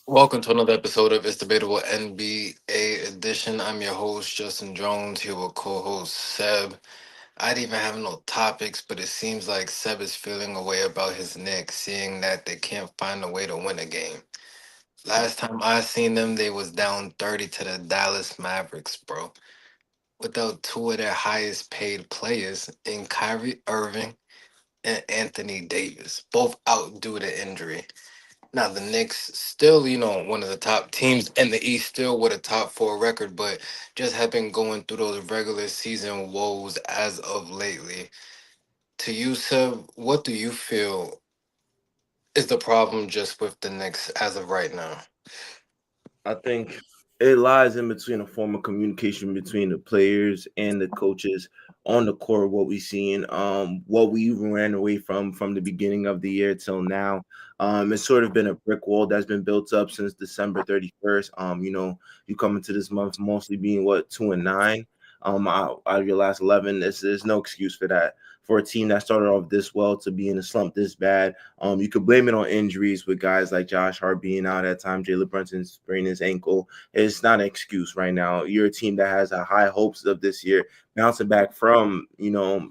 Welcome to another episode of It's Debatable NBA Edition. I'm your host, Justin Jones, here with co host Seb. I didn't even have no topics, but it seems like Seb is feeling a way about his Knicks, seeing that they can't find a way to win a game. Last time I seen them, they was down 30 to the Dallas Mavericks, bro. Without two of their highest paid players in Kyrie Irving and Anthony Davis, both out due to injury. Now the Knicks still, one of the top teams in the East, still with a top four record, but just have been going through those regular season woes as of lately. To you, Seb, what do you feel is the problem just with the Knicks as of right now? I think it lies in between a form of communication between the players and the coaches on the court. What we seen, what we ran away from the beginning of the year till now. It's sort of been a brick wall that's been built up since December 31st. You come into this month mostly being what 2-9. Out of your last 11, there's no excuse for that. For a team that started off this well to be in a slump this bad, you could blame it on injuries with guys like Josh Hart being out at time, Jalen Brunson spraining his ankle. It's not an excuse right now. You're a team that has a high hopes of this year, bouncing back from,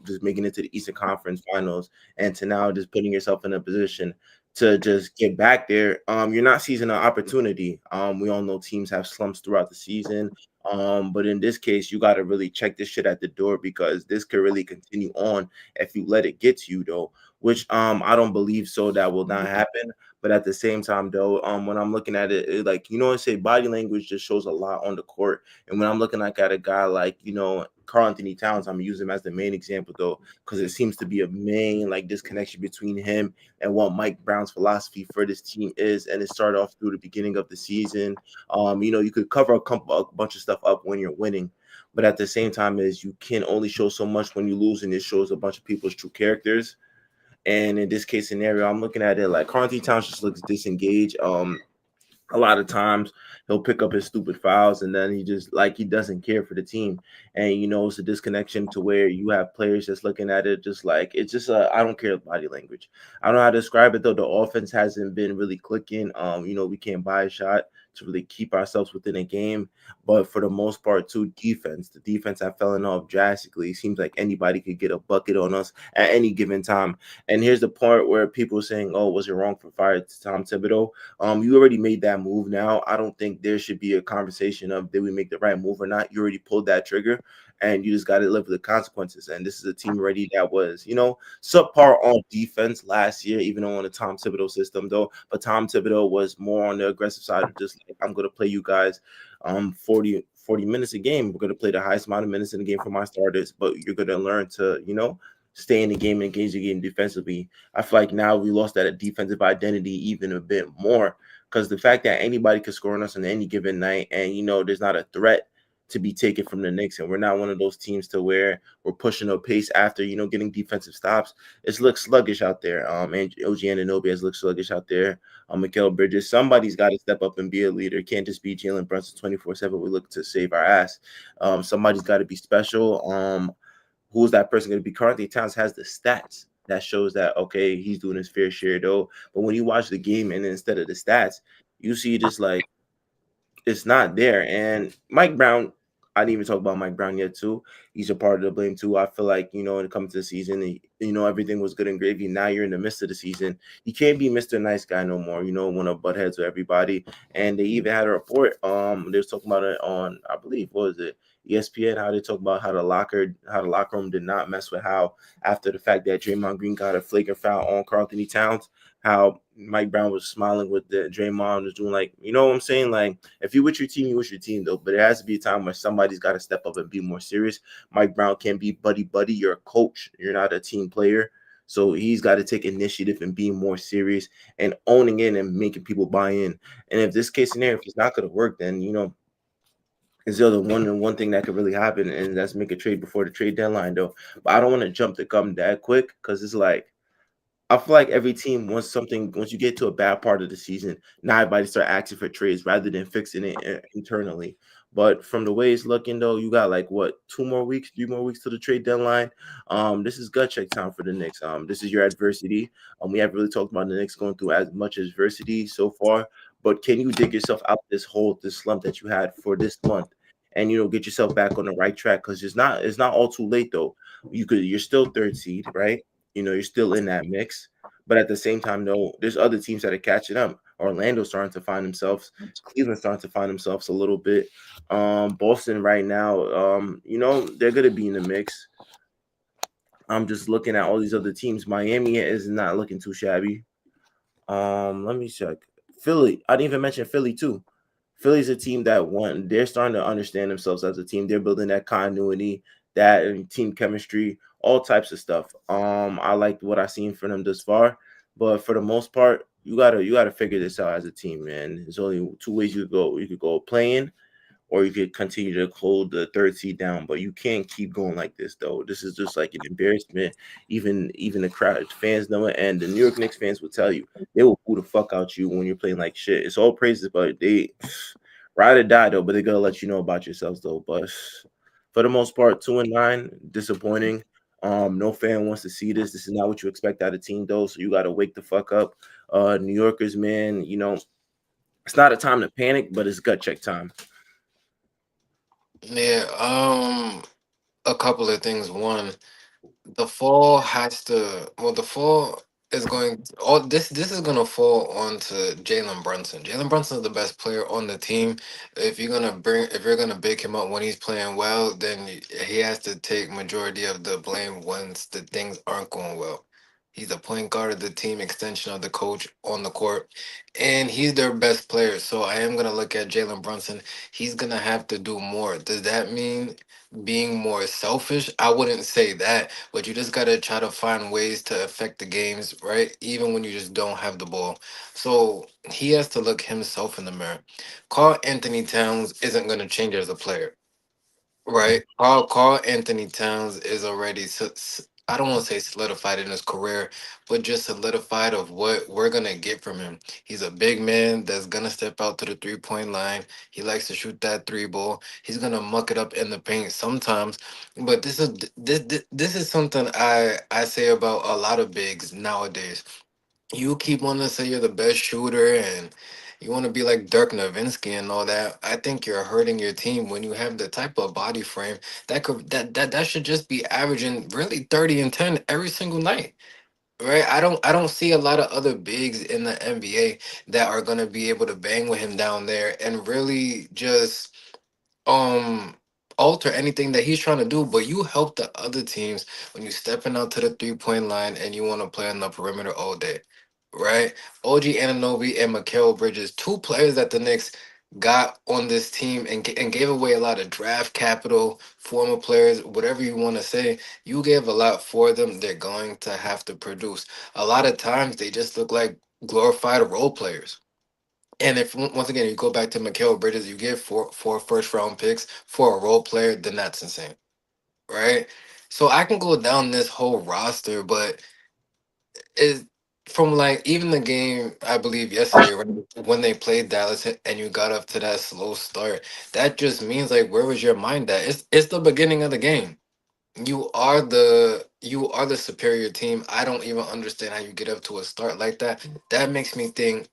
just making it to the Eastern Conference Finals and to now just putting yourself in a position to just get back there. You're not seizing an opportunity. We all know teams have slumps throughout the season. But in this case, you got to really check this shit at the door because this could really continue on if you let it get to you, though, which I don't believe so that will not happen. But at the same time, though, when I'm looking at it, like I say, body language just shows a lot on the court. And when I'm looking like at a guy like Carl Anthony Towns, I'm using him as the main example though, because it seems to be a main like disconnection between him and what Mike Brown's philosophy for this team is. And it started off through the beginning of the season. You could cover a bunch of stuff up when you're winning. But at the same time, is you can only show so much when you lose, and it shows a bunch of people's true characters. And in this case scenario, I'm looking at it like Carnty Towns just looks disengaged. A lot of times he'll pick up his stupid fouls and then he just like he doesn't care for the team. And it's a disconnection to where you have players just looking at it just like it's just a I don't care body language. I don't know how to describe it though. The offense hasn't been really clicking. We can't buy a shot to really keep ourselves within a game. But for the most part, too, the defense have fallen off drastically. It seems like anybody could get a bucket on us at any given time. And here's the part where people are saying, "Oh, was it wrong for fire Tom Thibodeau?" You already made that move now. I don't think there should be a conversation of did we make the right move or not. You already pulled that trigger and you just got to live with the consequences. And this is a team already that was, subpar on defense last year, even on the Tom Thibodeau system, though. But Tom Thibodeau was more on the aggressive side of just like, I'm going to play you guys 40 minutes a game. We're going to play the highest amount of minutes in the game for my starters, but you're going to learn to, stay in the game and engage the game defensively. I feel like now we lost that defensive identity even a bit more because the fact that anybody could score on us on any given night and there's not a threat to be taken from the Knicks, and we're not one of those teams to where we're pushing a pace after getting defensive stops. It looks sluggish out there. And OG Anunoby has looked sluggish out there. Mikael Bridges, somebody's got to step up and be a leader. It can't just be Jalen Brunson 24/7. We look to save our ass. Somebody's got to be special. Who's that person going to be? Currently, Towns has the stats that shows that okay, he's doing his fair share though. But when you watch the game and instead of the stats, you see just like it's not there. And Mike Brown, I didn't even talk about Mike Brown yet too. He's a part of the blame too. I feel like when it comes to the season, everything was good and gravy. Now you're in the midst of the season. You can't be Mr. Nice Guy no more. Want to butt heads with everybody. And they even had a report. They was talking about it on I believe what was it ESPN, how they talk about how the locker room did not mess with how after the fact that Draymond Green got a flagrant foul on Karl Anthony Towns, how Mike Brown was smiling with the Draymond was doing like, what I'm saying? Like, if you with your team, you with your team though. But it has to be a time where somebody's got to step up and be more serious. Mike Brown can't be buddy buddy. You're a coach. You're not a team player. So he's got to take initiative and be more serious and owning it and making people buy in. And if this case scenario, if it's not going to work, then is the other one thing that could really happen, and that's make a trade before the trade deadline though. But I don't want to jump the gun that quick because it's like I feel like every team wants something. Once you get to a bad part of the season, now everybody start asking for trades rather than fixing it internally. But from the way it's looking, though, you got like what 2 more weeks, 3 more weeks to the trade deadline. This is gut check time for the Knicks. This is your adversity. We haven't really talked about the Knicks going through as much adversity so far, but can you dig yourself out this hole, this slump that you had for this month, and get yourself back on the right track? Because it's not all too late though. You're still third seed, right? You're still in that mix, but at the same time, though, there's other teams that are catching up. Orlando's starting to find themselves. Cleveland's starting to find themselves a little bit. Boston right now, they're gonna be in the mix. I'm just looking at all these other teams. Miami is not looking too shabby. Let me check. Philly. I didn't even mention Philly too. Philly's a team that won. They're starting to understand themselves as a team. They're building that continuity, that team chemistry, all types of stuff. I like what I've seen from them thus far, but for the most part, you gotta figure this out as a team, man. There's only two ways you could go. You could go playing, or you could continue to hold the third seed down. But you can't keep going like this, though. This is just like an embarrassment. Even the crowd fans know it, and the New York Knicks fans will tell you they will boo the fuck out you when you're playing like shit. It's all praises, but they ride or die though. But they're gonna let you know about yourselves though. But for the most part, 2-9, disappointing. No fan wants to see this. This is not what you expect out of team though. So you got to wake the fuck up. New Yorkers, man. It's not a time to panic, but it's gut check time. Yeah, a couple of things. One, the fall has to. Well, the fall is going. All this is gonna fall onto Jalen Brunson. Jalen Brunson is the best player on the team. If you're gonna big him up when he's playing well, then he has to take majority of the blame once the things aren't going well. He's a point guard of the team, extension of the coach on the court, and he's their best player. So I am gonna look at Jalen Brunson. He's gonna have to do more. Does that mean being more selfish? I wouldn't say that, but you just gotta try to find ways to affect the games, right? Even when you just don't have the ball. So he has to look himself in the mirror. Carl Anthony Towns isn't gonna change as a player. Right. Carl Anthony Towns is already I don't want to say solidified in his career, but just solidified of what we're gonna get from him. He's a big man that's gonna step out to the 3 point line. He likes to shoot that three ball. He's gonna muck it up in the paint sometimes. But this is something I say about a lot of bigs nowadays. You keep wanting to say you're the best shooter and you want to be like Dirk Nowitzki and all that. I think you're hurting your team when you have the type of body frame that should just be averaging really 30 and 10 every single night. Right? I don't see a lot of other bigs in the NBA that are gonna be able to bang with him down there and really just um alter anything that he's trying to do, but you help the other teams when you stepping out to the 3 point line and you want to play on the perimeter all day, right? OG Ananobi and Mikael Bridges, two players that the Knicks got on this team and gave away a lot of draft capital, former players, whatever you want to say. You gave a lot for them. They're going to have to produce. A lot of times they just look like glorified role players. And if once again you go back to Mikal Bridges, you give four first round picks for a role player, then that's insane, right? So I can go down this whole roster, but is from like even the game I believe yesterday, right, when they played Dallas and you got up to that slow start, that just means like where was your mind at? It's the beginning of the game. You are the superior team. I don't even understand how you get up to a start like that. That makes me think,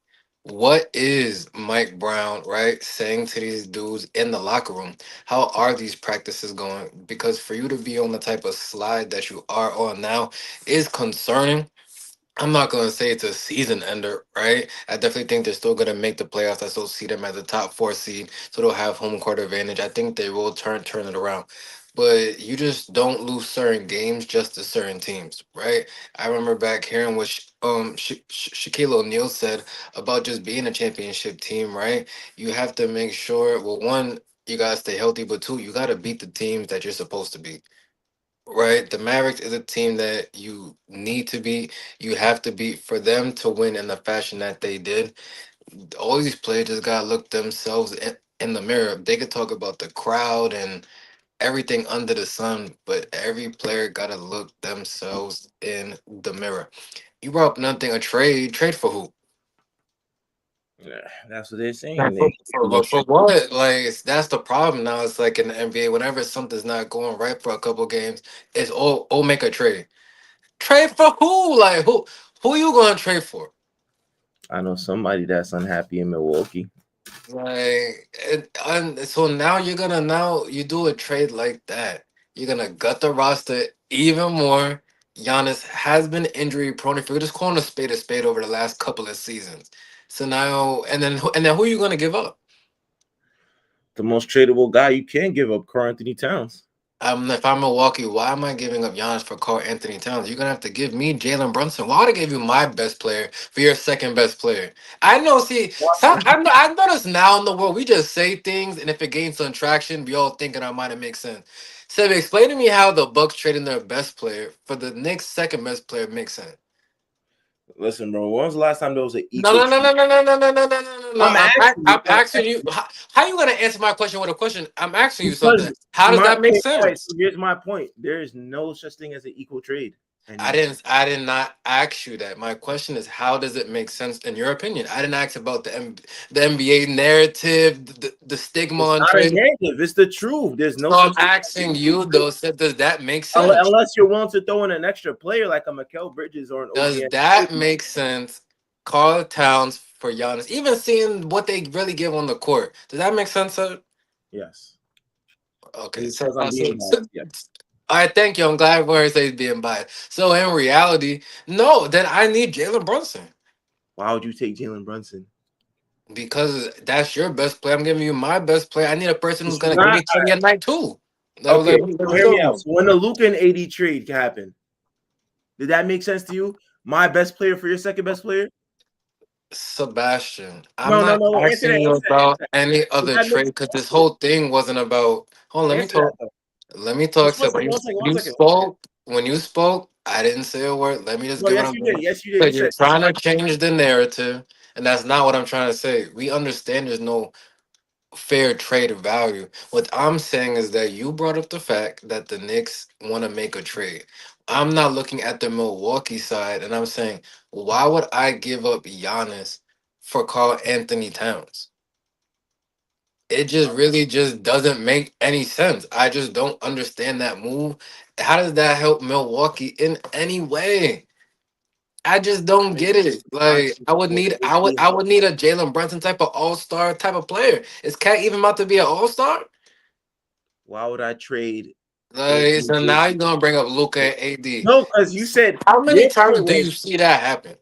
what is Mike Brown, right, saying to these dudes in the locker room? How are these practices going? Because for you to be on the type of slide that you are on now is concerning. I'm not gonna say it's a season ender, right? I definitely think they're still gonna make the playoffs. I still see them as a top four seed, so they'll have home court advantage. I think they will turn it around. But you just don't lose certain games just to certain teams, right? I remember back hearing what Shaquille O'Neal said about just being a championship team, right? You have to make sure, well, one, you gotta stay healthy, but two, you gotta beat the teams that you're supposed to beat. Right, the Mavericks is a team that you need to beat. You have to beat for them to win in the fashion that they did. All these players just gotta look themselves in the mirror. They could talk about the crowd and everything under the sun, but every player gotta look themselves in the mirror. You brought up nothing. A trade for who? Yeah, that's what they're Yeah, saying. They for what? Like that's the problem now. It's like in the NBA, whenever something's not going right for a couple games, it's oh make a trade. Trade for who? Like who? Who you gonna trade for? I know somebody that's unhappy in Milwaukee. And so now now you do a trade like that. You're gonna gut the roster even more. Giannis has been injury prone. If you're just calling a spade over the last couple of seasons. So now and then who are you gonna give up? The most tradable guy you can give up, Karl Anthony Towns. If I'm Milwaukee, why am I giving up Giannis for Carl Anthony Towns? You're gonna have to give me Jalen Brunson. Why would I give you my best player for your second best player? I know. See, I've noticed now in the world we just say things, and if it gains some traction, we all think in our mind it makes sense. So explain to me how the Bucks trading their best player for the Knicks' second best player makes sense. Listen, bro. When was the last time there was an No, equal no, no, trade? no, no, no, no, no, no, no, no, no, no. I'm asking you. I'm asking you. How you gonna answer my question with a question? I'm asking you Because something. How does my that make point, all right, sense? so here's my point. There is no such thing as an equal trade anymore. I did not ask you that. My question is, how does it make sense in your opinion? I didn't ask about the NBA narrative, the stigma It's on not a trade. negative. It's the truth. There's no So I'm such thing as an asking equal you trade though, does that make sense? unless you're willing to throw in an extra player like a Mikal Bridges or an OG Does that Anunoby. make sense? Carl Towns for Giannis, even seeing what they really give on the court, does that make sense? Sir? Yes. Okay, This is so, because I'm being biased. Yes. all right, thank you. I'm glad where it says being biased. So in reality, no, then I need Jalen Brunson. Why would you take Jalen Brunson? Because that's your best player. I'm giving you my best player. I need a person who's It's gonna give not me 20 a night too. okay. What are So we hear me talking out. about? So when the Luka and AD trade happened, did that make sense to you? My best player for your second best player? Sebastian, I'm No, no, not no. Answer asking that. you Answer that. about Answer that. any Did other that make trade sense? because this whole thing wasn't about. Hold on, let me Answer that talk. though. Let me talk. Just one So second. One second. when One you second. One second. spoke, I didn't say a word. Let me just No, get what yes, I'm you going. did. Yes, you did. You Because you're said this is trying my to change the narrative, and that's not what I'm trying to say. We understand there's no fair trade value. What I'm saying is that you brought up the fact that the Knicks want to make a trade. I'm not looking at the Milwaukee side, and I'm saying, why would I give up Giannis for Carl Anthony Towns? It just really just doesn't make any sense. I just don't understand that move. How does that help Milwaukee in any way? I just don't get makes it. Like conscious more I would need a Jalen Brunson type of all-star type of player. Is Cat even about to be an all-star? Why would I trade Like, Anthony so now Davis? you're gonna bring up Luca and AD. No, because you said How many your times point do you was see that happen?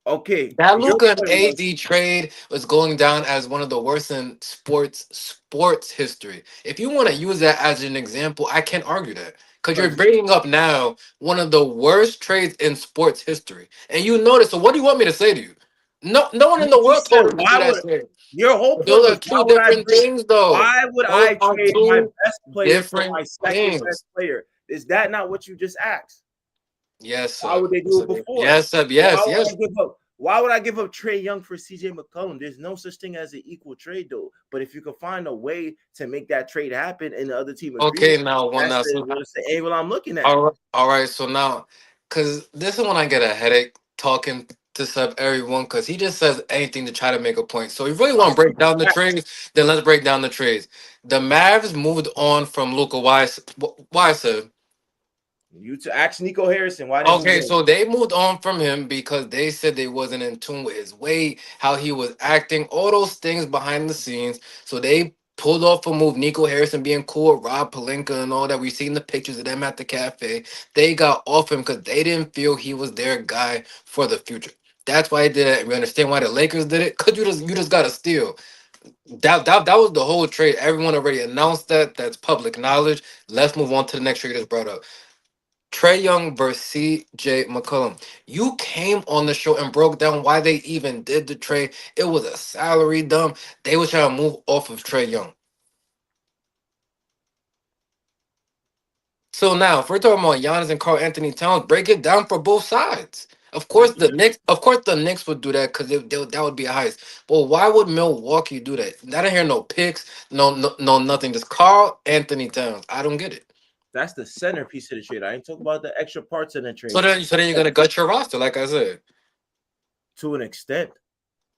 okay. That Your Luca and point was AD trade was going down as one of the worst in sports history. If you want to use that as an example, I can't argue that because you're because bringing up now one of the worst trades in sports history, and you notice. So, what do you want me to say to you? No, no one in the you world just said told him to do why that would trade. your whole point Those are was two different things, though. why would Those I are trade my two best player for different my second best things. player? Is that not what you just asked? Yes, Why sir. would they Yes, do it sir. before? Yes, sir. Why Yes, would I yes. give up? Why would I give up Trey Young for CJ McCollum? There's no such thing as an equal trade, though. But if you can find a way to make that trade happen and the other team agrees, Okay, now one that's now. So the angle I'm looking at. all right. So now, because this is when I get a headache talking to sub everyone, because he just says anything to try to make a point. So if you really want to break down the trades, then let's break down the trades. The Mavs moved on from Luca Wise. Why, sir? You to ask Nico Harrison why they moved Okay, on. so they moved on from him because they said they wasn't in tune with his weight, how he was acting, all those things behind the scenes. So they pulled off a move. Nico Harrison being cool with Rob Palinka and all that. We seen the pictures of them at the cafe. They got off him because they didn't feel he was their guy for the future. That's why they did it. We understand why the Lakers did it. Cause you just got to steal. That was the whole trade. Everyone already announced that. That's public knowledge. Let's move on to the next trade that's brought up. Trey Young versus CJ McCollum. You came on the show and broke down why they even did the trade. It was a salary dump. They were trying to move off of Trey Young. So now, if we're talking about Giannis and Carl Anthony Towns, break it down for both sides. Of course, the Knicks would do that because that would be a heist. But why would Milwaukee do that? I don't hear no picks, no, nothing. Just Carl Anthony Towns. I don't get it. That's the centerpiece of the trade. I ain't talking about the extra parts in the So trade. then you're gonna gut your roster, like I said. To an extent,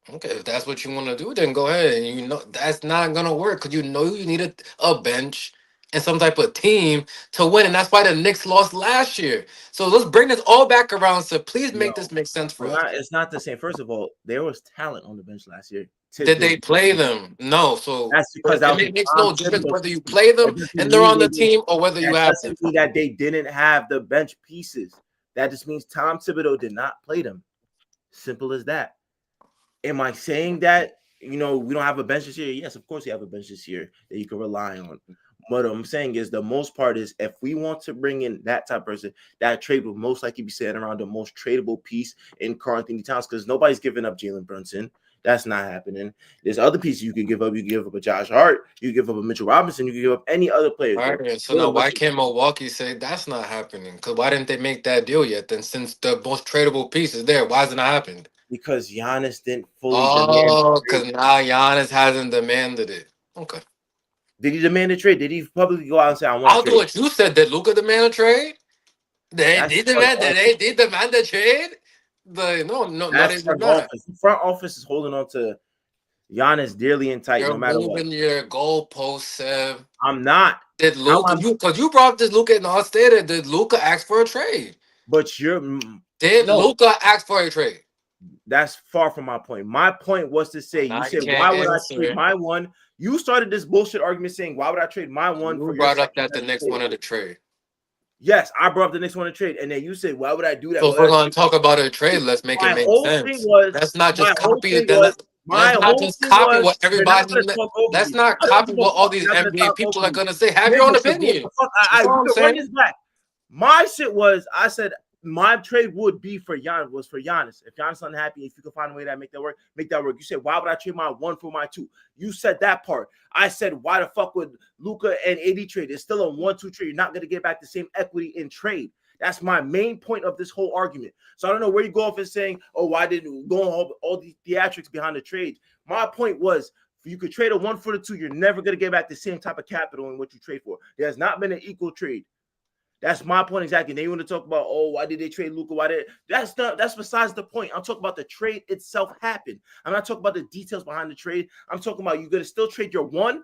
Okay, if that's what you want to do, then go ahead. And you know that's not gonna work because you know you need a bench. and some type of team to win, and that's why the Knicks lost last year. So let's bring this all back around. So please No, make this make sense for us. it's not the same. First of all, there was talent on the bench last year. Did Tibbs. they play them? No. So That's because that was it a makes Tom no difference Thibodeau whether you system. play them That doesn't and they're mean on they the didn't. team or whether you That have them. doesn't mean that they didn't have the bench pieces. That just means Tom Thibodeau did not play them. Simple as that. Am I saying that we don't have a bench this year? Yes, of course we have a bench this year that you can rely on. What I'm saying is the most part is if we want to bring in that type of person, that trade will most likely be set around the most tradable piece in Karl Anthony Towns because nobody's giving up Jalen Brunson. That's not happening. There's other pieces you can give up. You can give up a Josh Hart. You can give up a Mitchell Robinson. You can give up any other players, All bro. right. So now Jalen why Brunson, can't Milwaukee say that's not happening? Because why didn't they make that deal yet? Then since the most tradable piece is there, why hasn't it happened? because Giannis didn't fully demand the Oh, trade. because now Giannis hasn't demanded it. Okay. Did he demand a trade? Did he publicly go out and say, I want to I'll do trade? what you said. Did Luca demand a trade? That's They demand a trade? No, That's they did front not. office. The front office is holding on to Giannis dearly and tight, You're no matter what. moving your goalposts, Seb. I'm not. Did How Luca I'm, you because you brought up this Luca and all stated, did Luca ask for a trade? but you're Did no. Luca ask for a trade? That's far from my point. My point was to say, you Now you said, can't why would I trade answer. my one? You started this bullshit argument saying, why would I trade my one You for your brought up second that the best Knicks player? wanted a trade. Yes, I brought up the next one to trade, and then you said, why would I do that? So if Well, we're gonna talk about a trade, let's make it my make whole thing sense. was, Let's not my just whole copy thing it. was, my Let's not whole just thing copy was, what you're not everybody. gonna talk over Let's me. not I don't copy give a what all fuck. these You're not gonna NBA talk people over are me. gonna say. Have Yeah, your own because what opinion. the fuck? That's We all I'm can run saying. this back. My shit was, I said my trade would be for Giannis. Was for Giannis. If Giannis unhappy, if you can find a way to make that work, make that work. You said, why would I trade my one for my two? You said that part. I said, why the fuck would Luca and AD trade? It's still a 1-2 trade. You're not gonna get back the same equity in trade. That's my main point of this whole argument. So I don't know where you go off and saying, oh, why didn't you go on all the theatrics behind the trades? My point was, if you could trade a one for the two, you're never going to get back the same type of capital in what you trade for. There has not been an equal trade. That's my point exactly. Then you want to talk about, oh, why did they trade Luka? Why did that's besides the point. I'm talking about the trade itself happened. I'm not talking about the details behind the trade. I'm talking about you're gonna still trade your one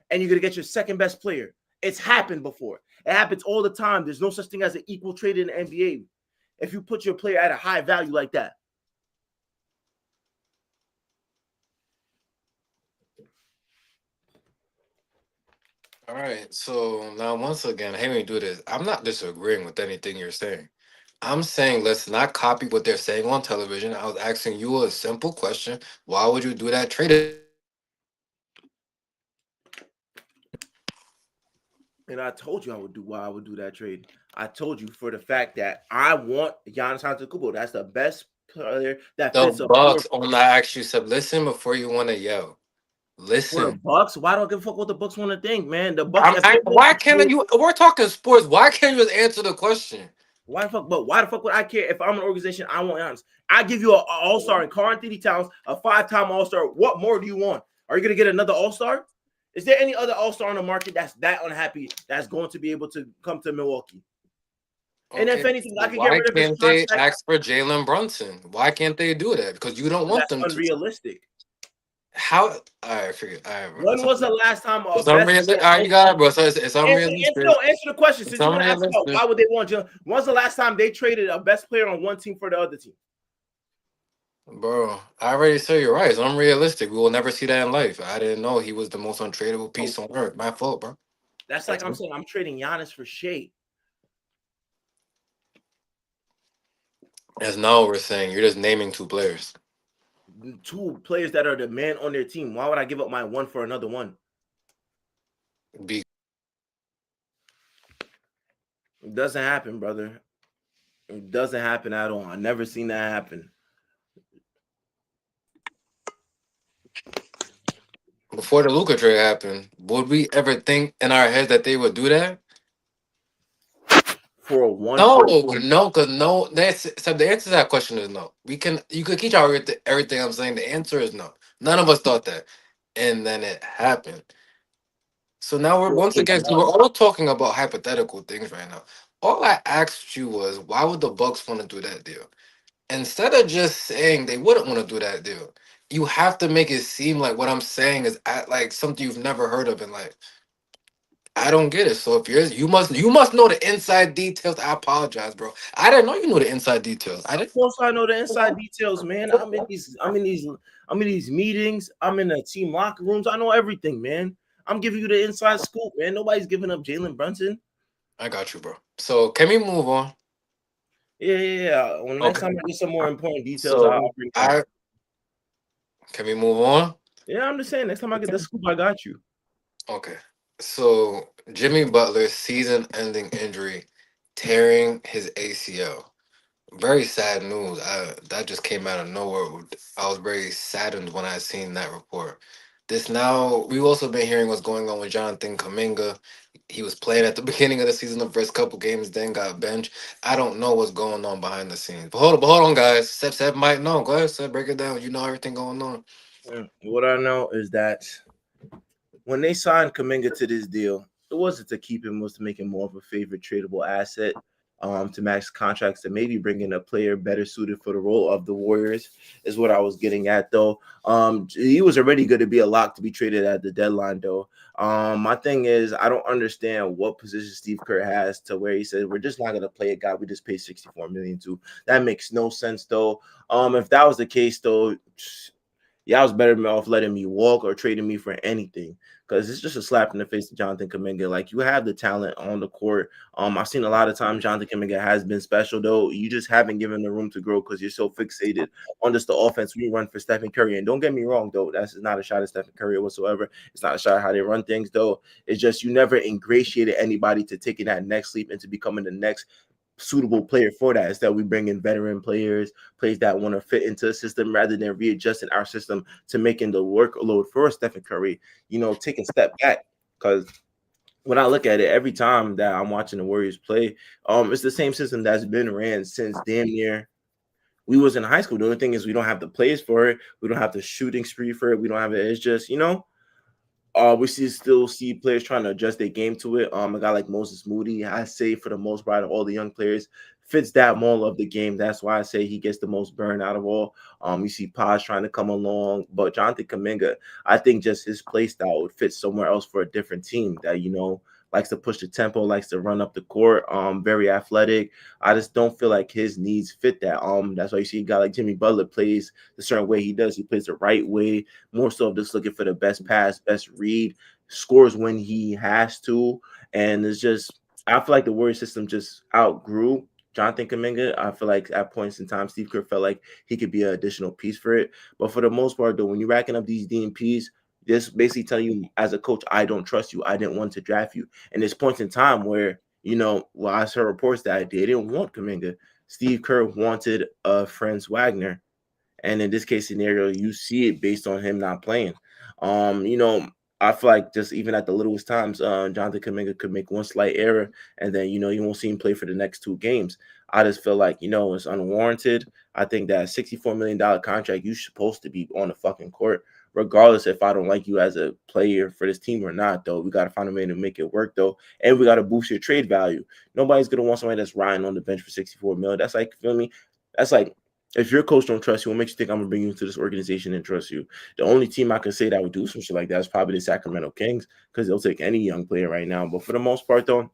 and you're gonna get your second best player. It's happened before. It happens all the time. There's no such thing as an equal trade in the NBA. If you put your player at a high value like that. All right. So now, once again, I hate when you do this. I'm not disagreeing with anything you're saying. I'm saying let's not copy what they're saying on television. I was asking you a simple question. Why would you do that trade if you didn't want to do it? And I told you I would do why I would do that trade. I told you for the fact that I want Giannis Antetokounmpo. That's the best player that The fits a four Bucks only actually said, listen before you want to yell. for the Listen. Bucks. Why don't I give a fuck what the Bucks want to think, man? The Bucks, if they make Why the can't trade, you? We're talking sports. Why can't you just answer the question? why the fuck? But why the fuck would I care if I'm an organization? I want Giannis. I give you an All Star in Karl Anthony Towns, a 5-time All Star. What more do you want? Are you gonna get another All Star? Is there any other All Star on the market that's that unhappy that's going to be able to come to Milwaukee? And if Okay. anything, I So could get why rid of his can't they contract. ask for Jalen Brunson? Why can't they do that? Because you don't want That's them to. unrealistic. How? All right, forget. All right, bro. When was the last time a It's best unrealistic. player All right, on you got it, bro. So it's unrealistic. answer the question It's since you want to ask about unrealistic. why would they want Jalen? When's the last time they traded a best player on one team for the other team? Bro, I already said you're right. It's unrealistic. We will never see that in life. I didn't know he was the most untradeable So piece on earth. My fault, bro. that's like That's I'm it. saying I'm trading Giannis for Shea. That's not what we're saying. You're just naming two players. Two players that are the man on their team. Why would I give up my one for another one? It doesn't happen, brother. It doesn't happen at all. I never seen that happen. Before the Luca trade happened, would we ever think in our heads that they would do that? For a one No, for the no, because no. That's so the answer to that question is no. You could keep out everything I'm saying. The answer is no. None of us thought that, and then it happened. So now we're once for again, 'cause we're one. all talking about hypothetical things right now. All I asked you was, why would the Bucks want to do that deal? Instead of just saying they wouldn't want to do that deal, you have to make it seem like what I'm saying is like something you've never heard of in life. I don't get it. So if you must know the inside details. I apologize, bro. I didn't know you knew the inside details. I Of didn't. course, I know the inside details, man. I'm in these meetings. I'm in the team locker rooms. I know everything, man. I'm giving you the inside scoop, man. Nobody's giving up Jalen Brunson. I got you, bro. So can we move on? Yeah, yeah, yeah. When the next Okay. time I get some more important details, So I'll bring it up. I can we move on? Yeah, I'm just saying. Next time I get the scoop, I got you. Okay. So Jimmy Butler's season-ending injury, tearing his ACL. Very sad news. That just came out of nowhere. I was very saddened when I seen that report. This now we've also been hearing what's going on with Jonathan Kaminga. He was playing at the beginning of the season, the first couple games, then got benched. I don't know what's going on behind the scenes. But hold on, guys. Seb might know. Go ahead, Seb, break it down. You know everything going on. What I know is that when they signed Kaminga to this deal, it wasn't to keep him, it was to make him more of a favorite tradable asset, to max contracts, to maybe bring in a player better suited for the role of the Warriors, is what I was getting at though. He was already going to be a lock to be traded at the deadline though. My thing is, I don't understand what position Steve Kerr has to where he said we're just not going to play a guy we just paid 64 million to. That makes no sense though. If that was the case though, y'all was better off letting me walk or trading me for anything, because it's just a slap in the face to Jonathan Kaminga. Like, you have the talent on the court. I've seen a lot of times Jonathan Kaminga has been special though. You just haven't given the room to grow because you're so fixated on just the offense we run for Stephen Curry. And don't get me wrong though, that's not a shot at Stephen Curry whatsoever. It's not a shot at how they run things though. It's just you never ingratiated anybody to taking that next leap into becoming the next suitable player for that. Instead, we bring in veteran players that want to fit into the system rather than readjusting our system to making the workload for Stephen Curry, take a step back. Because when I look at it, every time that I'm watching the Warriors play, it's the same system that's been ran since damn near we was in high school. The only thing is we don't have the plays for it. We don't have the shooting spree for it. We don't have it. It's just, we still see players trying to adjust their game to it. A guy like Moses Moody, I say for the most part, of all the young players, fits that mold of the game. That's why I say he gets the most burn out of all. You see Paz trying to come along, but Jonathan Kaminga, I think just his play style would fit somewhere else for a different team that likes to push the tempo, likes to run up the court. Very athletic. I just don't feel like his needs fit that. That's why you see a guy like Jimmy Butler plays the certain way he does. He plays the right way, more so of just looking for the best pass, best read, scores when he has to. And it's just, I feel like the Warrior system just outgrew Jonathan Kaminga. I feel like at points in time, Steve Kerr felt like he could be an additional piece for it. But for the most part, though, when you're racking up these DMPs, this basically telling you as a coach, I don't trust you. I didn't want to draft you. And there's points in time where, well, I saw reports that they didn't want Kaminga. Steve Kerr wanted Franz Wagner, and in this case scenario, you see it based on him not playing. Um, you know, I feel like just even at the littlest times, Jonathan Kaminga could make one slight error, and then you won't see him play for the next two games. I just feel like it's unwarranted. I think that $64 million contract, you're supposed to be on the fucking court, regardless if I don't like you as a player for this team or not. Though we got to find a way to make it work, though, and we got to boost your trade value. Nobody's gonna want somebody that's riding on the bench for 64 million. That's like, feel me? That's like, if your coach don't trust you, what makes you think I'm gonna bring you into this organization and trust you? The only team I can say that would do some shit like that is probably the Sacramento Kings, because they'll take any young player right now. But for the most part, though,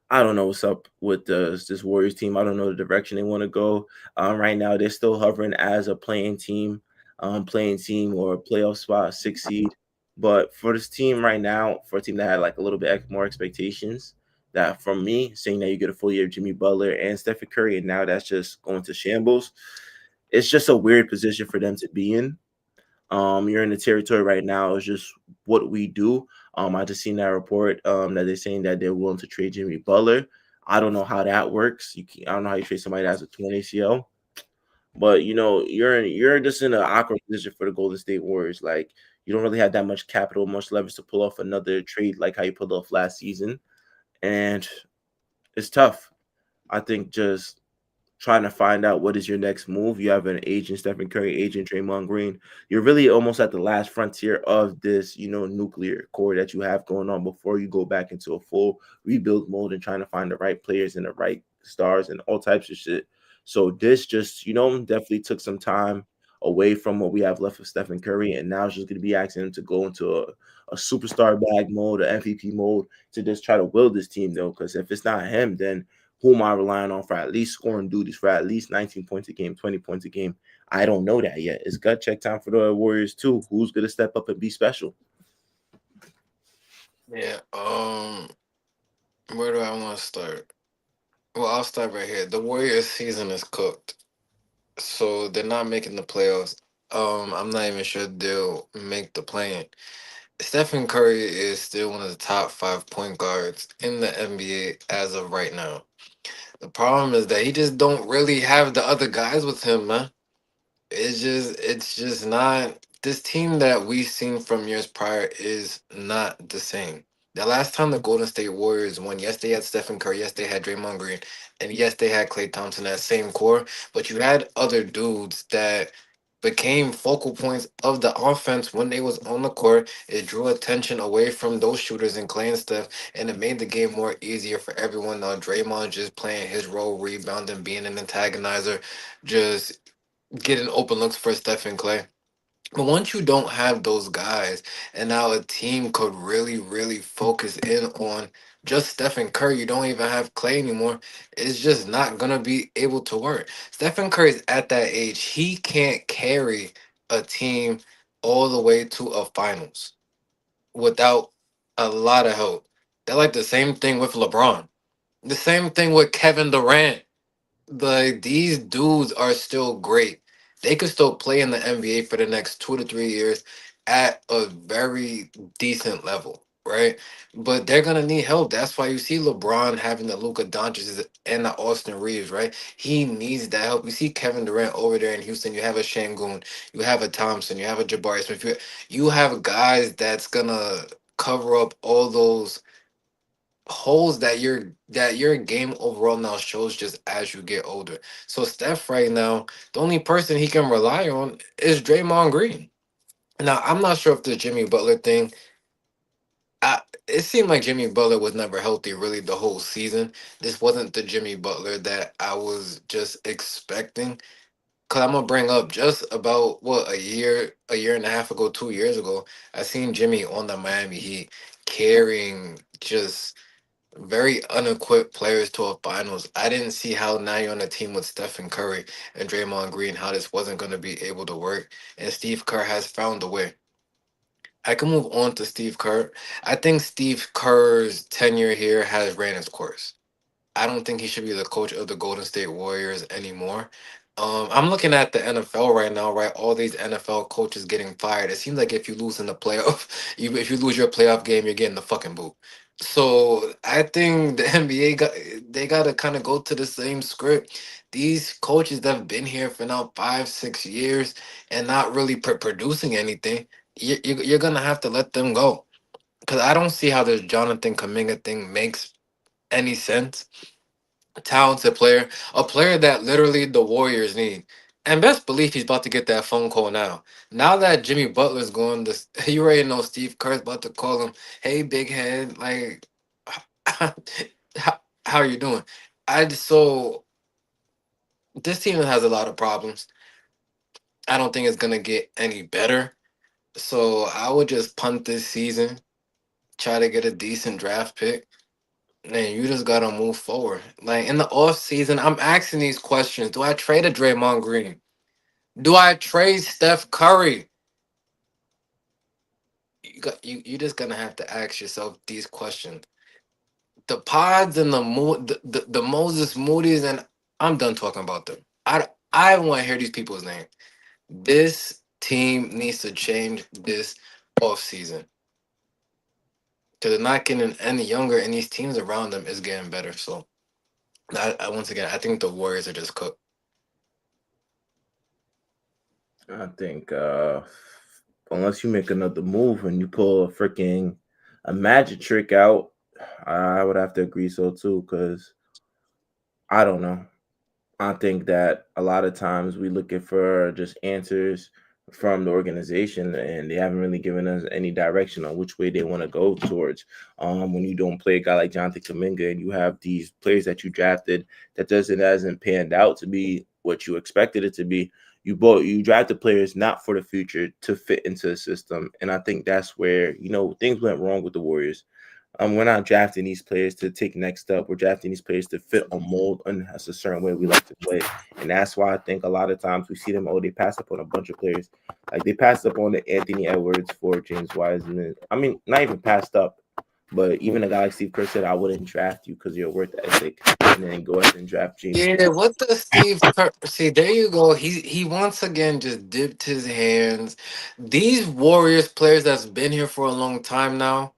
I don't know what's up with this Warriors team. I don't know the direction they want to go. Right now, they're still hovering as a playing team or a playoff spot, six seed. But for this team right now, for a team that had like a little bit more expectations, that from me, saying that you get a full year of Jimmy Butler and Stephen Curry, and now that's just going to shambles. It's just a weird position for them to be in. You're in the territory right now. It's just what we do. I just seen that report that they're saying that they're willing to trade Jimmy Butler. I don't know how that works. I don't know how you trade somebody that has a 20 ACL, but you're just in an awkward position for the Golden State Warriors. Like, you don't really have that much capital, much leverage to pull off another trade like how you pulled off last season, and it's tough. I think just trying to find out what is your next move. You have an agent, Stephen Curry, agent Draymond Green. You're really almost at the last frontier of this, nuclear core that you have going on before you go back into a full rebuild mode and trying to find the right players and the right stars and all types of shit. So this just, definitely took some time. away from what we have left of Stephen Curry, and now it's just going to be asking him to go into a superstar bag mode, a MVP mode, to just try to build this team though. Because if it's not him, then who am I relying on for at least scoring duties for at least 19 points a game, 20 points a game? I don't know that yet. It's gut check time for the Warriors too. Who's going to step up and be special? Yeah. Where do I want to start? Well, I'll start right here. The Warriors season is cooked. So they're not making the playoffs. I'm not even sure they'll make the play-in. Stephen Curry is still one of the top five point guards in the NBA as of right now. The problem is that he just don't really have the other guys with him, man. It's just not this team that we've seen from years prior is not the same. The last time the Golden State Warriors won, yes, they had Stephen Curry, yes, they had Draymond Green, and yes, they had Klay Thompson, that same core, but you had other dudes that became focal points of the offense when they was on the court. It drew attention away from those shooters and Klay and Steph, and it made the game more easier for everyone. Now Draymond just playing his role, rebounding, being an antagonizer, just getting open looks for Stephen Clay. But once you don't have those guys, and now a team could really, really focus in on just Stephen Curry, you don't even have Clay anymore. It's just not gonna be able to work. Stephen Curry's at that age; he can't carry a team all the way to a finals without a lot of help. They're like the same thing with LeBron, the same thing with Kevin Durant. Like these dudes are still great. They could still play in the NBA for the next 2 to 3 years at a very decent level, right? But they're gonna need help. That's why you see LeBron having the Luka Doncic and the Austin Reeves, right? He needs that help. You see Kevin Durant over there in Houston. You have a Shangoon, you have a Thompson, you have a Jabari Smith. You have guys that's gonna cover up all those holes that your game overall now shows just as you get older. So Steph right now, the only person he can rely on is Draymond Green. Now I'm not sure if the Jimmy Butler thing. It seemed like Jimmy Butler was never healthy really the whole season. This wasn't the Jimmy Butler that I was just expecting. Cause I'm gonna bring up just about what a year and a half ago, 2 years ago, I seen Jimmy on the Miami Heat carrying just very unequipped players to a finals. I didn't see how now you're on a team with Stephen Curry and Draymond Green, how this wasn't going to be able to work. And Steve Kerr has found a way. I can move on to Steve Kerr. I think Steve Kerr's tenure here has ran its course. I don't think he should be the coach of the Golden State Warriors anymore. I'm looking at the NFL right now, right? All these NFL coaches getting fired. It seems like if you lose in the playoff, if you lose your playoff game, you're getting the fucking boot. So I think the NBA got to kind of go to the same script. These coaches that have been here for now 5 6 years and not really producing anything, you're gonna have to let them go. Because I don't see how this Jonathan Kaminga thing makes any sense. Talented player, a player that literally the Warriors need. And best believe he's about to get that phone call now. Now that Jimmy Butler's going, this you already know Steve Kerr's about to call him. Hey, big head, like, how, how are you doing? So this team has a lot of problems. I don't think it's gonna get any better. So I would just punt this season, try to get a decent draft pick. Man, you just gotta move forward. Like in the off season, I'm asking these questions. Do I trade a Draymond Green? Do I trade Steph Curry? You just gonna have to ask yourself these questions. The pods and the Moses Moody's, and I'm done talking about them. I don't want to hear these people's names. This team needs to change this off season. Because they're not getting any younger, and these teams around them is getting better. So I once again, I think the Warriors are just cooked. I think unless you make another move and you pull a freaking a magic trick out, I would have to agree so too. Because I don't know. I think that a lot of times we looking for just answers from the organization, and they haven't really given us any direction on which way they want to go towards. When you don't play a guy like Jonathan Kaminga, and you have these players that you drafted that doesn't hasn't panned out to be what you expected it to be, You drafted players not for the future to fit into the system, and I think that's where things went wrong with the Warriors. We're not drafting these players to take next step. We're drafting these players to fit a mold and has a certain way we like to play, and that's why I think a lot of times we see them. Oh, they passed up on a bunch of players, like they passed up on the Anthony Edwards for James Wiseman. I mean, not even passed up, but even a guy like Steve Kerr said, "I wouldn't draft you because you're worth ethic," and then go ahead and draft James. Yeah, what the Steve Kerr? See, there you go. He once again just dipped his hands. These Warriors players that's been here for a long time now,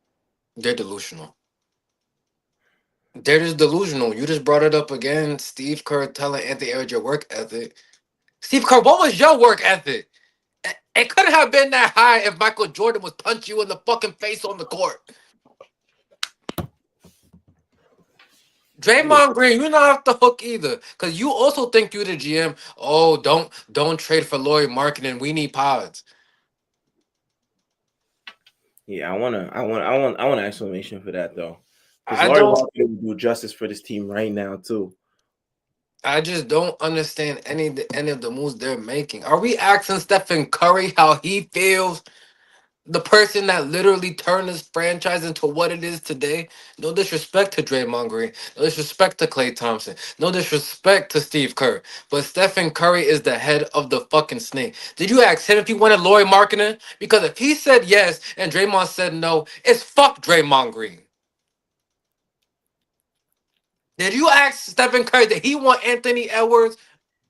they're delusional. They're just delusional. You just brought it up again. Steve Kerr telling Anthony Edwards your work ethic. Steve Kerr, what was your work ethic? It couldn't have been that high if Michael Jordan was punch you in the fucking face on the court. Draymond Green, you're not off the hook either, cause you also think you the GM. Oh, don't trade for Laurie Marketing. We need pods. Yeah, I want an explanation for that though, because I Laurie don't. Walker would do justice for this team right now too. I just don't understand any of the moves they're making. Are we asking Stephen Curry how he feels? The person that literally turned this franchise into what it is today. No disrespect to Draymond Green. No disrespect to Klay Thompson. No disrespect to Steve Kerr. But Stephen Curry is the head of the fucking snake. Did you ask him if he wanted Laurie Markkinen? Because if he said yes and Draymond said no, it's fuck Draymond Green. Did you ask Stephen Curry that he want Anthony Edwards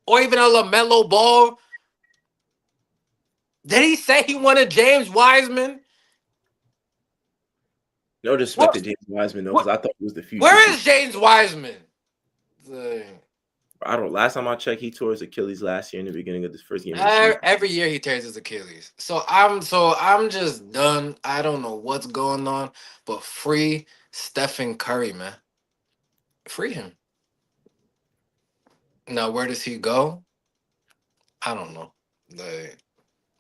or even a LaMelo Ball? Did he say he wanted James Wiseman? No disrespect to What? James Wiseman though, because What? I thought he was the future Where too. is James Wiseman? Dang. I don't. Last time I checked, he tore his Achilles last year in the beginning of this first game of the season. Every year he tears his Achilles. So I'm just done. I don't know what's going on, but free Stephen Curry, man. Free him. Now where does he go? I don't know. Like,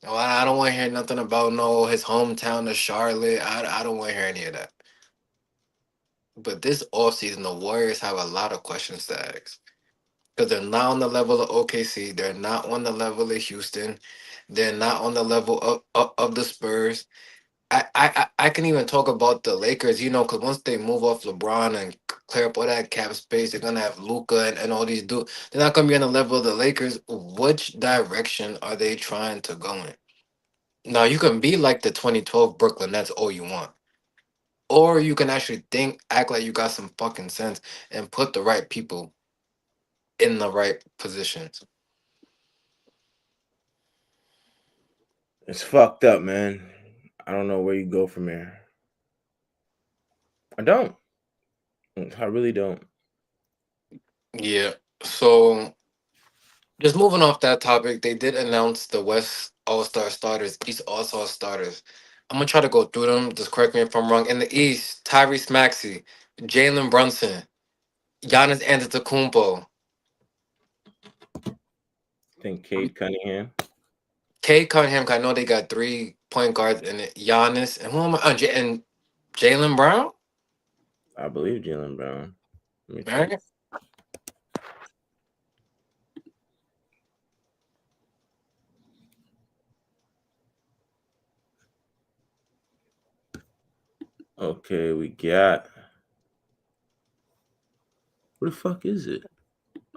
no, I don't want to hear nothing about no his hometown of Charlotte. I don't want to hear any of that. But this offseason, the Warriors have a lot of questions to ask. Because they're not on the level of OKC. They're not on the level of Houston. They're not on the level of the Spurs. I can even talk about the Lakers, because once they move off LeBron and clear up all that cap space, they're gonna have Luca and all these dudes. They're not gonna be on the level of the Lakers. Which direction are they trying to go in? Now you can be like the 2012 Brooklyn Nets all you want. Or you can actually act like you got some fucking sense and put the right people in the right positions. It's fucked up, man. I don't know where you go from here. I don't. I really don't. Yeah. So just moving off that topic, they did announce the West All Star starters, East All Star starters. I'm gonna try to go through them. Just correct me if I'm wrong. In the East, Tyrese Maxey, Jalen Brunson, Giannis Antetokounmpo, I think Cade Cunningham. Kate Cunningham. 'Cause I know they got three point guards in it. Giannis and who am I? And Jalen Brown. I believe Jalen Brown. Let me check. Right? Okay, we got. What the fuck is it?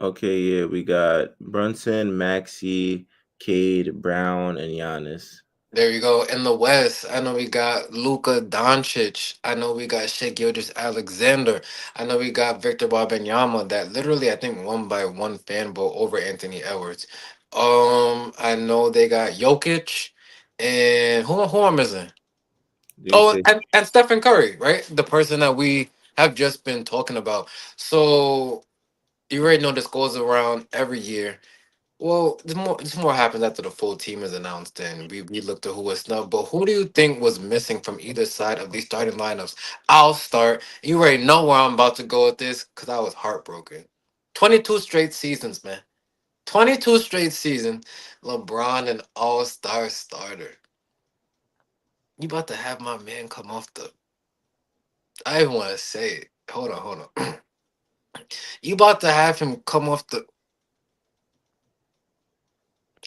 Okay, yeah, we got Brunson, Maxi, Cade, Brown, and Giannis. There you go. In the West, I know we got Luka Doncic. I know we got Shea Gilgeous Alexander. I know we got Victor Wembanyama that literally I think won by one fan vote over Anthony Edwards. I know they got Jokic and who am I missing? Did you Oh, say and Stephen Curry, right? The person that we have just been talking about. So you already know this goes around every year. Well, this more happens after the full team is announced and we look to who was snubbed. But who do you think was missing from either side of these starting lineups? I'll start. You already know where I'm about to go with this because I was heartbroken. 22 straight seasons, man. 22 straight seasons. LeBron an all-star starter. You about to have my man come off the I even want to say it. Hold on. You about to have him come off the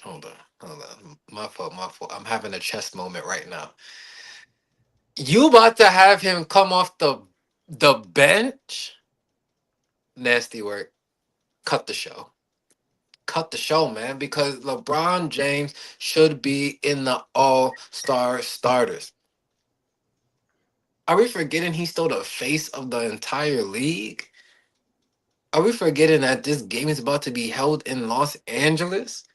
Hold on, hold on. My fault, my fault. I'm having a chess moment right now. You about to have him come off the bench? Nasty work. Cut the show. Cut the show, man, because LeBron James should be in the All Star starters. Are we forgetting he's still the face of the entire league? Are we forgetting that this game is about to be held in Los Angeles?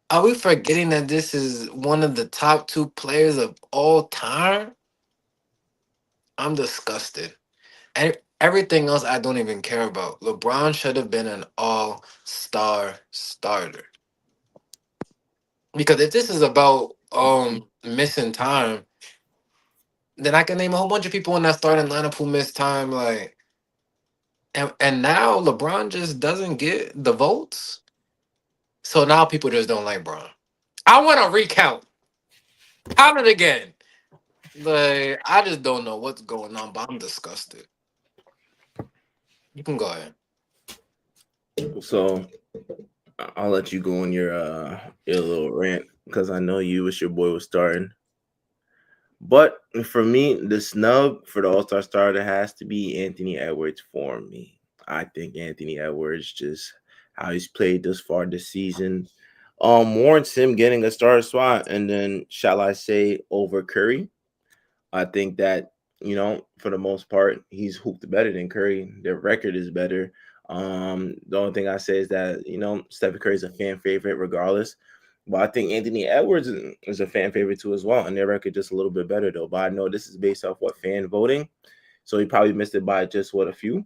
Are we forgetting that this is one of the top two players of all time? I'm disgusted. And everything else I don't even care about. LeBron should have been an all star starter. Because if this is about missing time, then I can name a whole bunch of people in that starting lineup who missed time. Like, and now LeBron just doesn't get the votes. So now people just don't like Bron. I want to recount. Count it again. Like, I just don't know what's going on, but I'm disgusted. You can go ahead. So I'll let you go on your little rant because I know you wish your boy was starting. But for me, the snub for the All Star starter has to be Anthony Edwards for me. I think Anthony Edwards just how he's played this far this season warrants him getting a starter spot, and then shall I say over Curry. I think that for the most part, he's hooped better than Curry. Their record is better. The only thing I say is that Stephen Curry is a fan favorite regardless. But I think Anthony Edwards is a fan favorite too as well, and their record just a little bit better though. But I know this is based off what fan voting, so he probably missed it by just what a few.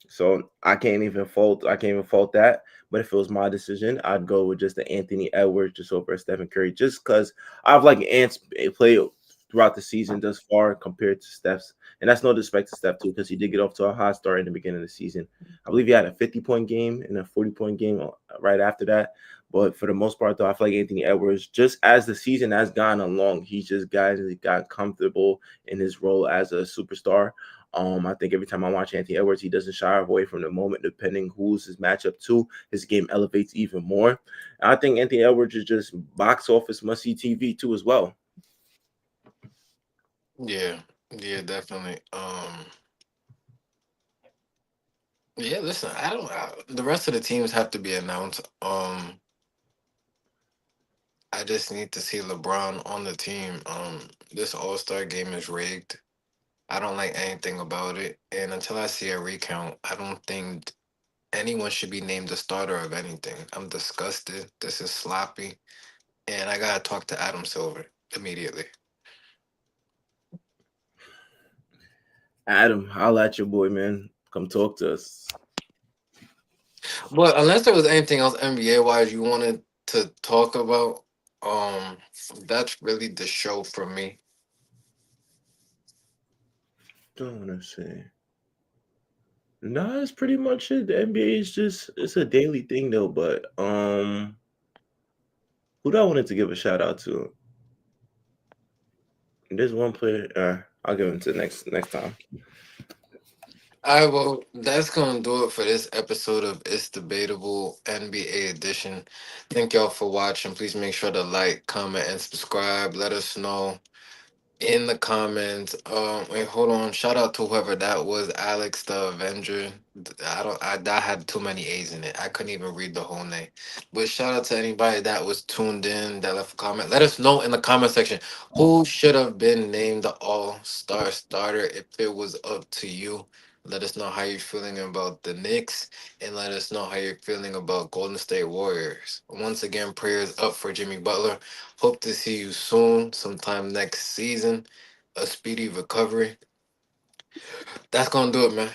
So I can't even fault that. But if it was my decision, I'd go with just the Anthony Edwards just over Stephen Curry, just because I've like Ants play throughout the season thus far compared to Steph's. And that's no disrespect to Steph too, because he did get off to a hot start in the beginning of the season. I believe he had a 50-point game and a 40-point game right after that. But for the most part, though, I feel like Anthony Edwards, just as the season has gone along, he got comfortable in his role as a superstar. I think every time I watch Anthony Edwards, he doesn't shy away from the moment, depending who's his matchup to. His game elevates even more. And I think Anthony Edwards is just box office must see TV too as well. Yeah, yeah, definitely. Yeah, listen, I don't. The rest of the teams have to be announced. I just need to see LeBron on the team. This All Star game is rigged. I don't like anything about it, and until I see a recount, I don't think anyone should be named the starter of anything. I'm disgusted. This is sloppy, and I gotta talk to Adam Silver immediately. Adam, I'll at your boy, man. Come talk to us. But unless there was anything else NBA wise you wanted to talk about, um, that's really the show for me. Don't want to say. Nah, that's pretty much it. The NBA is just it's a daily thing though. But who do I wanted to give a shout out to? There's one player. I'll give him to next time. I will. That's gonna do it for this episode of It's Debatable NBA edition. Thank y'all for watching. Please make sure to like, comment, and subscribe. Let us know in the comments. Wait, hold on. Shout out to whoever that was, Alex the Avenger. I don't. I that had too many A's in it. I couldn't even read the whole name. But shout out to anybody that was tuned in, that left a comment. Let us know in the comment section who should have been named the All Star starter if it was up to you. Let us know how you're feeling about the Knicks, and let us know how you're feeling about Golden State Warriors. Once again, prayers up for Jimmy Butler. Hope to see you soon, sometime next season. A speedy recovery. That's gonna do it, man.